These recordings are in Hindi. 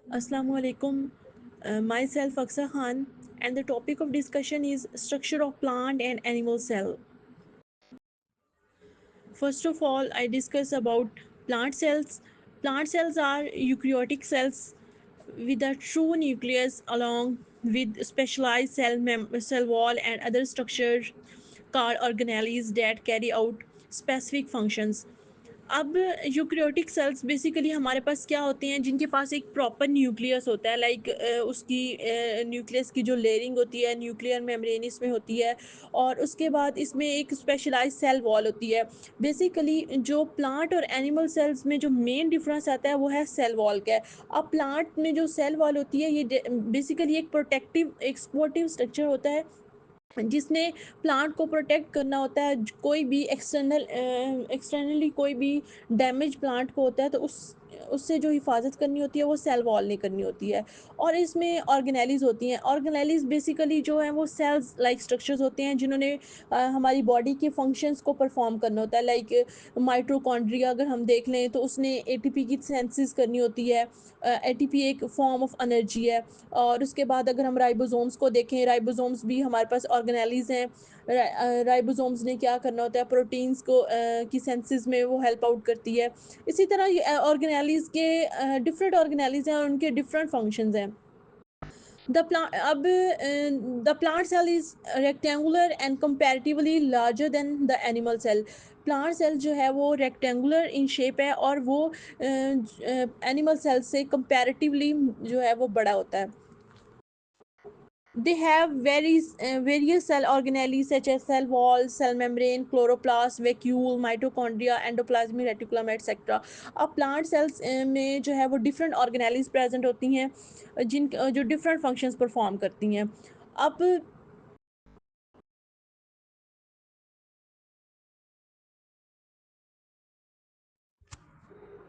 Assalamu alaikum. Myself Aksa Khan, and the topic of discussion is structure of plant and animal cell. First of all, I discuss about plant cells. Plant cells are eukaryotic cells with a true nucleus along with specialized cell wall and other structures called organelles that carry out specific functions. अब यूक्रियोटिक सेल्स बेसिकली हमारे पास क्या होते हैं जिनके पास एक प्रॉपर न्यूक्लियस होता है लाइक उसकी न्यूक्लियस की जो लेयरिंग होती है न्यूक्लियर मेम्ब्रेन इसमें होती है और उसके बाद इसमें एक स्पेशलाइज्ड सेल वॉल होती है। बेसिकली जो प्लांट और एनिमल सेल्स में जो मेन डिफरेंस आता है वो है सेल वॉल का है। अब प्लांट में जो सेल वॉल होती है ये बेसिकली एक प्रोटेक्टिव एक सपोर्टिव स्ट्रक्चर होता है जिसने प्लांट को प्रोटेक्ट करना होता है। कोई भी एक्सटर्नली कोई भी डैमेज प्लांट को होता है तो उससे जो हिफाजत करनी होती है वो सेल वॉल ने करनी होती है। और इसमें ऑर्गेनेलीज होती हैं। ऑर्गेनेलीज बेसिकली जो है वो सेल्स लाइक स्ट्रक्चर्स होते हैं जिन्होंने हमारी बॉडी के फंक्शंस को परफॉर्म करना होता है। लाइक माइटोकॉन्ड्रिया अगर हम देख लें तो उसने एटीपी की सेंसिस करनी होती है। एटीपी एक फॉर्म ऑफ एनर्जी है। और उसके बाद अगर हम राइबोसोम्स को देखें, राइबोसोम्स भी हमारे पास ऑर्गेनेलीज हैं। राइबोसोम्स ने क्या करना होता है, प्रोटीन्स को की सेंसिस में वो हेल्प आउट करती है। इसी तरह ऑर्गेनेलीज के डिफरेंट ऑर्गेनेलीज हैं और उनके डिफरेंट फंक्शंस हैं। The plant cell is rectangular and comparatively larger than the animal cell. Plant cell जो है वो रेक्टेंगुलर इन शेप है और वो एनिमल सेल से कंपैरेटिवली जो है वो बड़ा होता है। They have various cell organelles such as cell wall, cell membrane, chloroplast, vacuole, mitochondria, endoplasmic reticulum, etc. अब प्लांट सेल्स में जो है वो डिफरेंट ऑर्गेनेलीज प्रेजेंट होती हैं जो डिफरेंट फंक्शंस परफॉर्म करती हैं। अब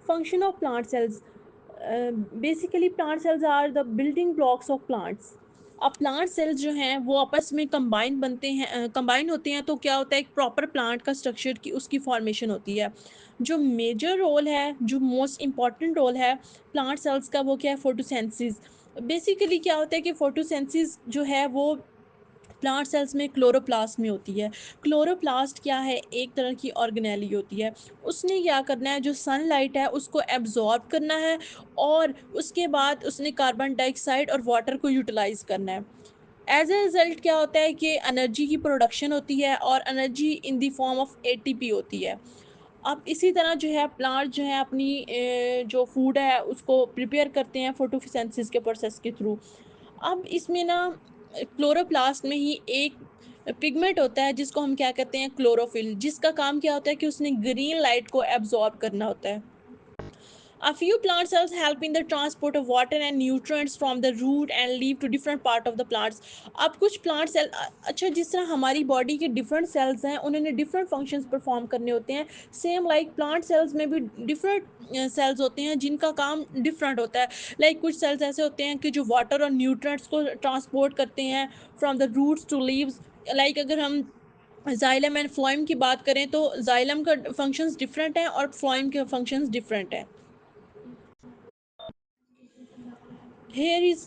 function of plant cells basically plant cells are the building blocks of plants. अब प्लांट सेल्स जो हैं वो आपस में कंबाइन होते हैं तो क्या होता है, एक प्रॉपर प्लांट का स्ट्रक्चर की उसकी फॉर्मेशन होती है। जो मेजर रोल है, जो मोस्ट इम्पॉर्टेंट रोल है प्लांट सेल्स का, वो क्या है, फोटोसिंथेसिस। बेसिकली क्या होता है कि फोटोसिंथेसिस जो है वो प्लांट सेल्स में क्लोरोप्लास्ट में होती है। क्लोरोप्लास्ट क्या है, एक तरह की ऑर्गेनेली होती है। उसने क्या करना है, जो सनलाइट है उसको एब्जॉर्ब करना है और उसके बाद उसने कार्बन डाइऑक्साइड और वाटर को यूटिलाइज करना है। एज ए रिज़ल्ट क्या होता है कि एनर्जी की प्रोडक्शन होती है और energy in the form of ATP होती है। अब इसी तरह जो है प्लांट जो है अपनी जो फूड है उसको प्रिपेयर करते हैं फोटोसिंथेसिस के प्रोसेस के थ्रू। अब इसमें ना क्लोरोप्लास्ट में ही एक पिगमेंट होता है जिसको हम क्या कहते हैं, क्लोरोफिल, जिसका काम क्या होता है कि उसने ग्रीन लाइट को एब्जॉर्ब करना होता है। A few plant cells help in the transport of water and nutrients from the root and leaf to different part of the plants. अब कुछ प्लांट सेल अच्छा, जिस तरह हमारी बॉडी के डिफरेंट सेल्स हैं उन्होंने डिफरेंट फंक्शंस परफॉर्म करने होते हैं, सेम लाइक प्लांट सेल्स में भी डिफरेंट सेल्स होते हैं जिनका काम डिफरेंट होता है। लाइक कुछ सेल्स ऐसे होते हैं कि जो वाटर और न्यूट्रिएंट्स को ट्रांसपोर्ट करते हैं from the roots to leaves. Like अगर हम जाइलम एंड फ्लोएम की बात करें तो जाइलम का फंक्शंस डिफरेंट हैं और फ्लोएम के फंक्शंस डिफरेंट हैं। Here is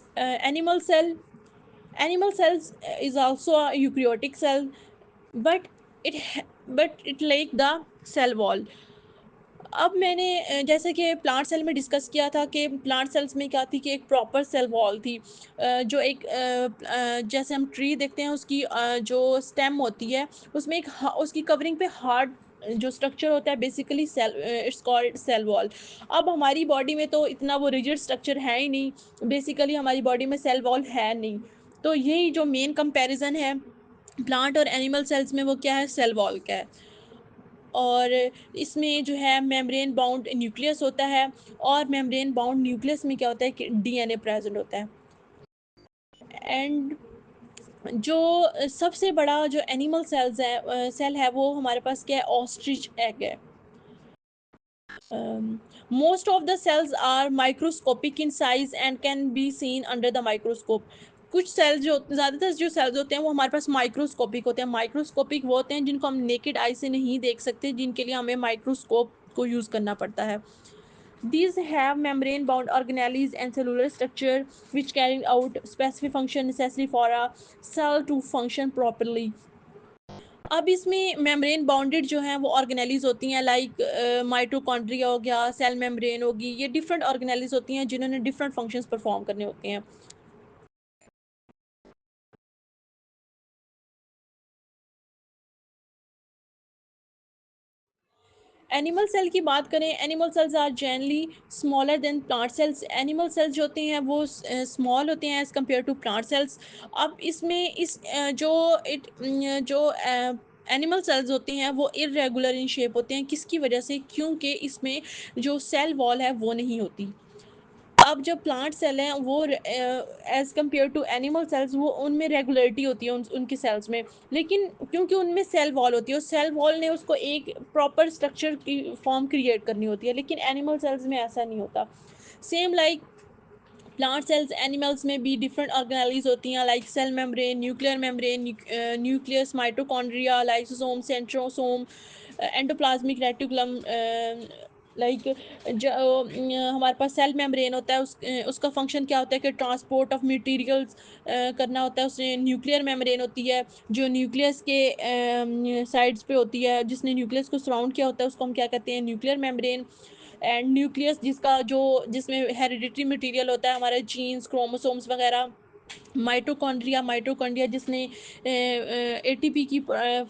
animal cell. Animal cells is also a eukaryotic cell, but it like the cell wall. अब मैंने जैसे कि प्लांट सेल में डिस्कस किया था कि प्लांट सेल्स में क्या थी कि एक प्रॉपर सेल वॉल थी। जो एक जैसे हम ट्री देखते हैं उसकी जो स्टेम होती है उसमें उसकी कवरिंग पे हार्ड जो स्ट्रक्चर होता है basically cell, it's called cell wall. अब हमारी बॉडी में तो इतना वो रिजिड स्ट्रक्चर है ही नहीं, बेसिकली हमारी बॉडी में सेल वॉल है नहीं। तो यही जो मेन कंपैरिजन है प्लांट और एनिमल सेल्स में वो क्या है, सेल वॉल का है। और इसमें जो है मेम्ब्रेन बाउंड न्यूक्लियस होता है और मेम्ब्रेन बाउंड न्यूक्लियस में क्या होता है कि डीएनए प्रेजेंट होता है। एंड जो सबसे बड़ा जो एनिमल सेल है वो हमारे पास क्या है, ऑस्ट्रिच एग है। Most of the cells are microscopic in size and can be seen under the microscope. कुछ सेल्स जो ज़्यादातर जो सेल्स होते हैं वो हमारे पास माइक्रोस्कोपिक होते हैं। माइक्रोस्कोपिक वो होते हैं जिनको हम नेकेड आई से नहीं देख सकते, जिनके लिए हमें माइक्रोस्कोप को यूज़ करना पड़ता है। These have membrane bound organelles and cellular structure which carry out specific function necessary for a cell to function properly. अब इसमें मेम्ब्रेन बाउंडेड जो हैं वो ऑर्गेनेलीज होती हैं, लाइक माइटोकॉन्ड्रिया हो गया, सेल मेम्ब्रेन होगी, ये डिफरेंट ऑर्गेनेलीज होती हैं जिन्होंने डिफरेंट फंक्शंस परफॉर्म करने होते हैं। एनिमल सेल की बात करें, animal cells are generally smaller than plant cells. Animal cells जो होते हैं वो स्मॉल होते हैं as compare to plant cells. अब इसमें जो एनिमल सेल्स होते हैं वो इर्रेगुलर इन शेप होते हैं, किसकी वजह से? क्योंकि इसमें जो सेल वॉल है वो नहीं होती। अब जो प्लांट सेल हैं वो as compare to animal cells वो उनमें रेगुलरिटी होती है उनकी सेल्स में। लेकिन क्योंकि उनमें सेल वॉल होती है, उस सेल वॉल ने उसको एक प्रॉपर स्ट्रक्चर की फॉर्म क्रिएट करनी होती है, लेकिन एनिमल सेल्स में ऐसा नहीं होता। Same like plant cells, animals में भी डिफरेंट ऑर्गेनेलीज होती हैं, like cell membrane, nuclear membrane, nucleus, mitochondria, lysosome, centrosome, endoplasmic reticulum, like जो हमारे पास सेल मेम्ब्रेन होता है उसका फंक्शन क्या होता है कि ट्रांसपोर्ट ऑफ मटेरियल्स करना होता है। उसमें न्यूक्लियर मेम्ब्रेन होती है जो न्यूक्लियस के साइड्स पे होती है, जिसने न्यूक्लियस को सराउंड किया होता है उसको हम क्या कहते हैं? Nuclear membrane. एंड न्यूक्लियस जिसमें हेरिडिटरी मटेरियल होता है, हमारे जीन्स, क्रोमोसोम्स वगैरह। माइटोकॉन्ड्रिया जिसने एटीपी की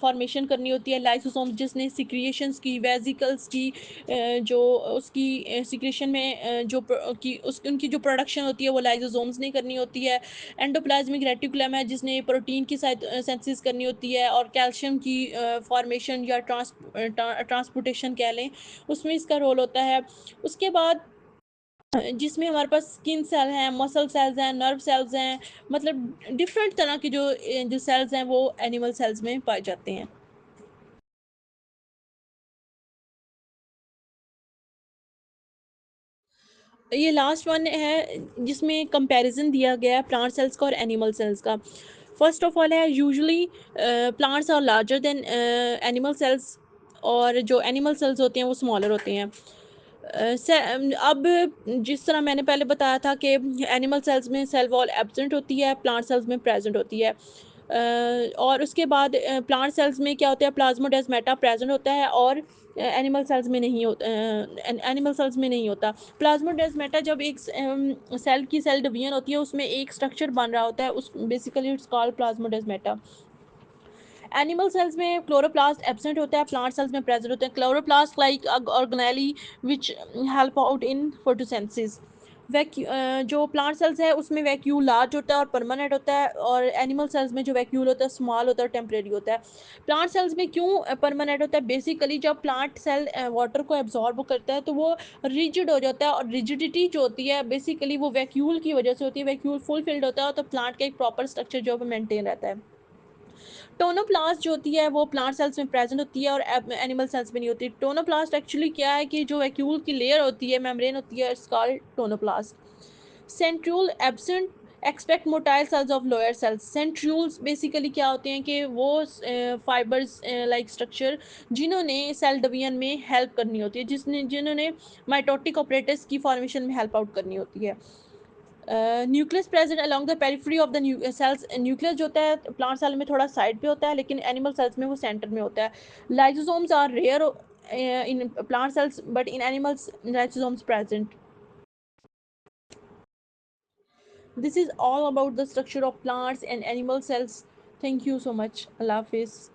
फॉर्मेशन करनी होती है। लाइसोसोम्स जिसने सिक्रिएशंस की, वेसिकल्स की, जो उसकी सिक्रेशन में जो की उस उनकी जो प्रोडक्शन होती है वो लाइसोसोम्स ने करनी होती है। एंडोप्लाज्मिक रेटिकुलम है जिसने प्रोटीन की सिंथेसिस करनी होती है, और कैल्शियम की फॉर्मेशन या ट्रांसपोर्टेशन कह लें, उसमें इसका रोल होता है। उसके बाद जिसमें हमारे पास स्किन सेल हैं, मसल सेल्स हैं, नर्व सेल्स हैं, मतलब डिफरेंट तरह की जो सेल्स हैं वो एनिमल सेल्स में पाए जाते हैं। ये लास्ट वन है जिसमें कंपैरिजन दिया गया है प्लांट सेल्स का और एनिमल सेल्स का। फर्स्ट ऑफ ऑल है, usually plants are larger than animal cells, और जो एनिमल सेल्स होते हैं वो स्मॉलर होते हैं। अब जिस तरह मैंने पहले बताया था कि एनिमल सेल्स में सेल वॉल एब्सेंट होती है, प्लांट सेल्स में प्रेजेंट होती है। और उसके बाद प्लांट सेल्स में क्या होता है? प्लाज्मोडेस्माटा प्रेजेंट होता है, और एनिमल सेल्स में नहीं होता। एनिमल सेल्स में नहीं होता। प्लाज्मोडेस्माटा जब एक सेल की सेल डिवीजन होती है उसमें एक स्ट्रक्चर बन रहा होता है, उस basically it's called plasmodesmata. Animal cells में क्लोरोप्लास्ट एब्सेंट होता है, प्लांट सेल्स में प्रेजेंट होता है। Chloroplast like organelle which help out in photosynthesis. जो प्लांट सेल्स है उसमें वैक्यूल लार्ज होता है और परमानेंट होता है, और एनिमल सेल्स में जो वैक्यूल होता है स्मॉल होता है, टेम्परेरी होता है। प्लांट सेल्स में क्यों परमानेंट होता है? बेसिकली जब प्लांट सेल वाटर को एब्जॉर्ब करता है तो वो रिजिड हो जाता है, और रिजिडिटी जो होती है बेसिकली वो वैक्यूल की वजह से होती है। वैक्यूल फुल फिल्ड होता है तो प्लांट का एक प्रॉपर स्ट्रक्चर जो है मेंटेन रहता है। टोनोप्लास्ट जो होती है वो प्लांट सेल्स में प्रेजेंट होती है और एनिमल सेल्स में नहीं होती। टोनोप्लास्ट एक्चुअली क्या है कि जो वैक्यूल की लेयर होती है, मेम्ब्रेन होती है, it's called tonoplast. Centriole absent, except motile cells of lower cells. Centrioles basically क्या होते हैं कि वो फाइबर्स लाइक स्ट्रक्चर जिन्होंने सेल डिवीजन में हेल्प करनी होती है, जिन्होंने माइटोटिक ऑपरेटर्स की फॉर्मेशन में हेल्प आउट करनी होती है। Nucleus present along the periphery of the cells. Nucleus जो होता है प्लांट सेल में थोड़ा साइड पे होता है, लेकिन एनिमल सेल्स में वो सेंटर में होता है। Lysosomes are rare in plant cells, but in animals lysosomes present. This is all about the structure of plants and animal cells. Thank you so much. Allah Hafiz.